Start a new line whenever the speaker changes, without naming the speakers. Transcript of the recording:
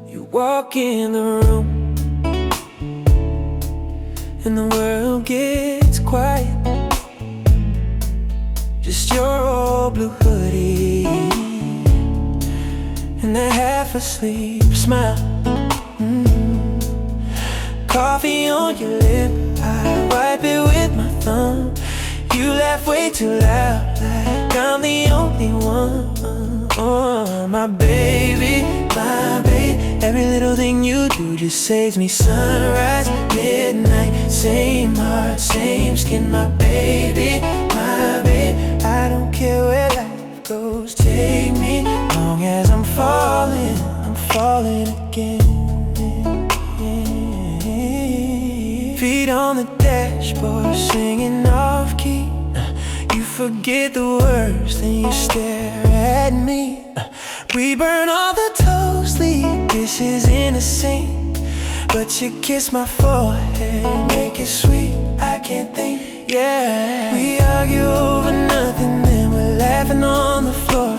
You walk in the room and the world gets quiet. Just your old blue hoodie and a half-asleep smile. Coffee on your lip, I wipe it with my thumb. You laugh way too loud, like I'm the only one. Oh, my baby, my babe. Every little thing you do just saves me. Sunrise, midnight, same heart, same skin. My baby, my babe. I don't care where life goes, take me. Long as I'm falling again. Feet on the dashboard, singing off key. You forget the words, then you stare at me. We burn all the toast, leave dishes in the sink, but you kiss my forehead, make it sweet. I can't think, yeah. We argue over nothing, then we're laughing on the floor.